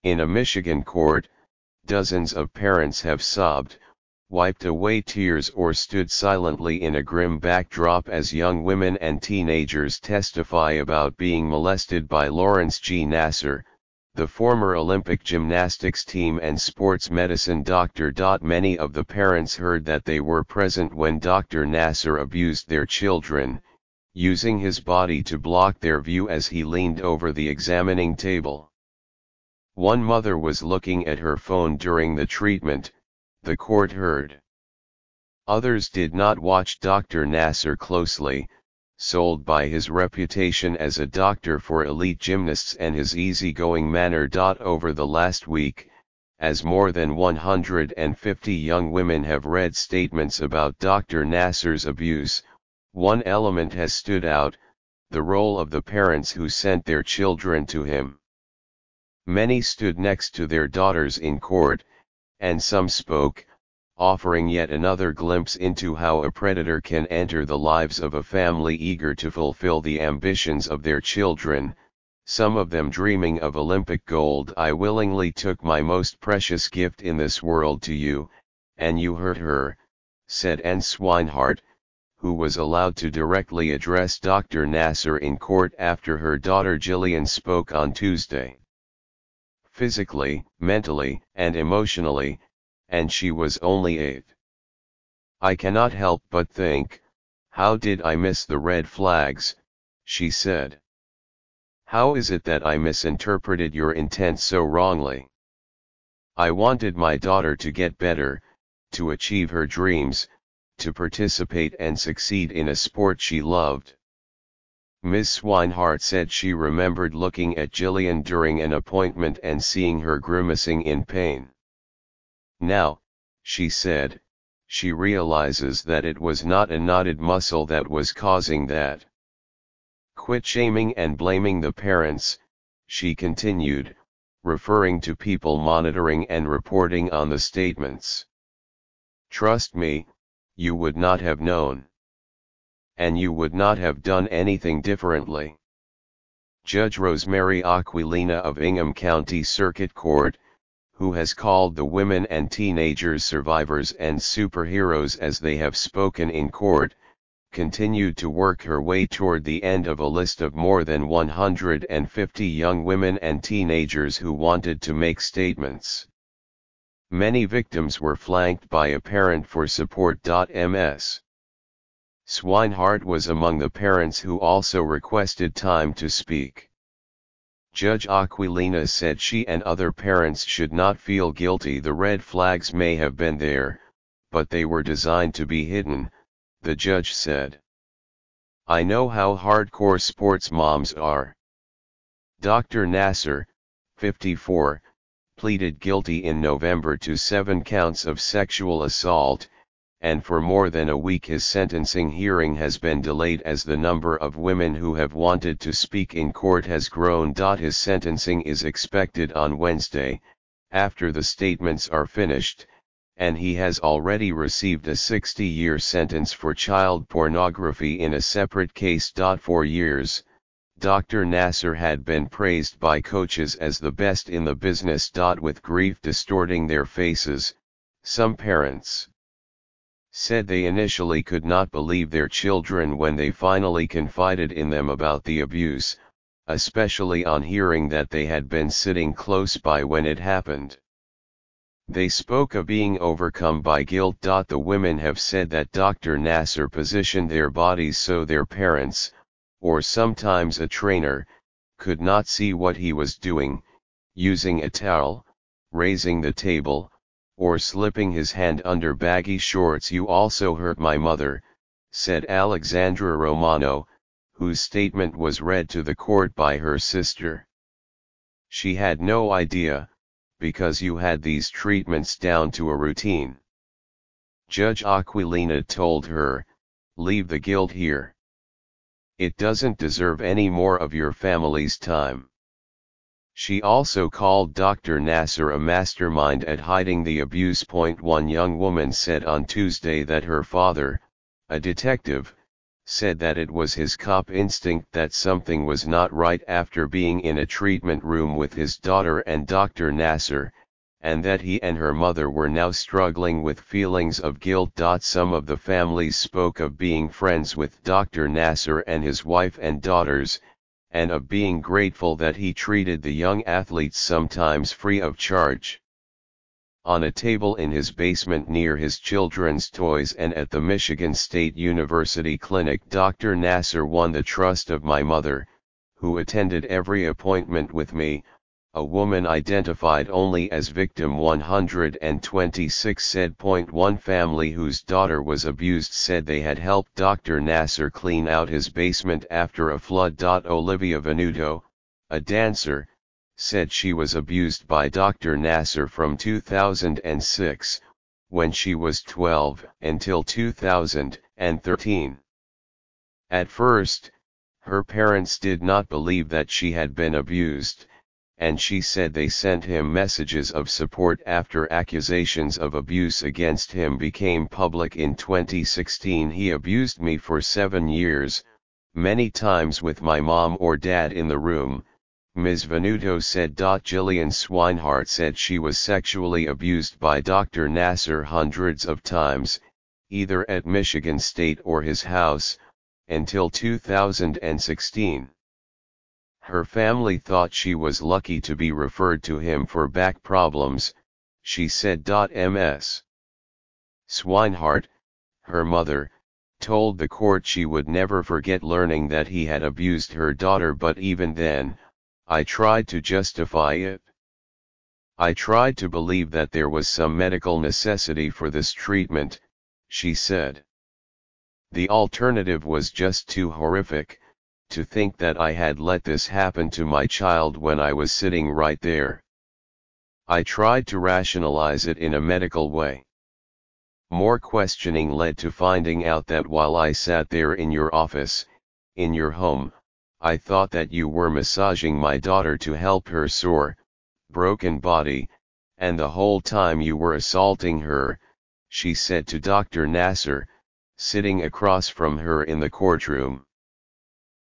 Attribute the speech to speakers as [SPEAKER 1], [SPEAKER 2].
[SPEAKER 1] In a Michigan court, dozens of parents have sobbed, wiped away tears or stood silently in a grim backdrop as young women and teenagers testify about being molested by Lawrence G. Nassar, the former Olympic gymnastics team and sports medicine doctor. Many of the parents heard that they were present when Dr. Nassar abused their children, using his body to block their view as he leaned over the examining table. One mother was looking at her phone during the treatment, the court heard. Others did not watch Dr. Nassar closely, sold by his reputation as a doctor for elite gymnasts and his easygoing manner. Over the last week, as more than 150 young women have read statements about Dr. Nassar's abuse, one element has stood out: the role of the parents who sent their children to him. Many stood next to their daughters in court, and some spoke, offering yet another glimpse into how a predator can enter the lives of a family eager to fulfill the ambitions of their children, some of them dreaming of Olympic gold. "I willingly took my most precious gift in this world to you, and you hurt her," said Ann Swinehart, who was allowed to directly address Dr. Nassar in court after her daughter Jillian spoke on Tuesday. "Physically, mentally, and emotionally, and she was only 8. I cannot help but think, how did I miss the red flags," she said. "How is it that I misinterpreted your intent so wrongly? I wanted my daughter to get better, to achieve her dreams, to participate and succeed in a sport she loved." Ms. Swinehart said she remembered looking at Jillian during an appointment and seeing her grimacing in pain. Now, she said, she realizes that it was not a knotted muscle that was causing that. "Quit shaming and blaming the parents," she continued, referring to people monitoring and reporting on the statements. "Trust me, you would not have known. And you would not have done anything differently." Judge Rosemary Aquilina of Ingham County Circuit Court, who has called the women and teenagers survivors and superheroes as they have spoken in court, continued to work her way toward the end of a list of more than 150 young women and teenagers who wanted to make statements. Many victims were flanked by a parent for support. Ms. Swinehart was among the parents who also requested time to speak. Judge Aquilina said she and other parents should not feel guilty. "The red flags may have been there, but they were designed to be hidden," the judge said. "I know how hardcore sports moms are." Dr. Nassar, 54, pleaded guilty in November to 7 counts of sexual assault, and for more than a week his sentencing hearing has been delayed as the number of women who have wanted to speak in court has grown. His sentencing is expected on Wednesday, after the statements are finished, and he has already received a 60-year sentence for child pornography in a separate case. For years, Dr. Nassar had been praised by coaches as the best in the business. With grief distorting their faces, some parents said they initially could not believe their children when they finally confided in them about the abuse, especially on hearing that they had been sitting close by when it happened. They spoke of being overcome by guilt. The women have said that Dr. Nassar positioned their bodies so their parents, or sometimes a trainer, could not see what he was doing, using a towel, raising the table, or slipping his hand under baggy shorts. "You also hurt my mother," said Alexandra Romano, whose statement was read to the court by her sister. "She had no idea, because you had these treatments down to a routine." Judge Aquilina told her, "Leave the guilt here. It doesn't deserve any more of your family's time." She also called Dr. Nassar a mastermind at hiding the abuse. One young woman said on Tuesday that her father, a detective, said that it was his cop instinct that something was not right after being in a treatment room with his daughter and Dr. Nassar, and that he and her mother were now struggling with feelings of guilt. Some of the families spoke of being friends with Dr. Nassar and his wife and daughters, and of being grateful that he treated the young athletes sometimes free of charge. On a table in his basement near his children's toys and at the Michigan State University clinic, Dr. Nassar won the trust of my mother, who attended every appointment with me. A woman identified only as victim 126 said. One family whose daughter was abused said they had helped Dr. Nassar clean out his basement after a flood. Olivia Venuto, a dancer, said she was abused by Dr. Nassar from 2006, when she was 12, until 2013. At first, her parents did not believe that she had been abused, and she said they sent him messages of support after accusations of abuse against him became public in 2016. He abused me for 7 years, many times with my mom or dad in the room, Ms. Venuto said. Jillian Swinehart said she was sexually abused by Dr. Nassar hundreds of times, either at Michigan State or his house, until 2016. Her family thought she was lucky to be referred to him for back problems, she said. Ms. Swinehart, her mother, told the court she would never forget learning that he had abused her daughter, but even then, I tried to justify it. I tried to believe that there was some medical necessity for this treatment, she said. The alternative was just too horrific, to think that I had let this happen to my child when I was sitting right there. I tried to rationalize it in a medical way. More questioning led to finding out that while I sat there in your office, in your home, I thought that you were massaging my daughter to help her sore, broken body, and the whole time you were assaulting her, she said to Dr. Nassar, sitting across from her in the courtroom.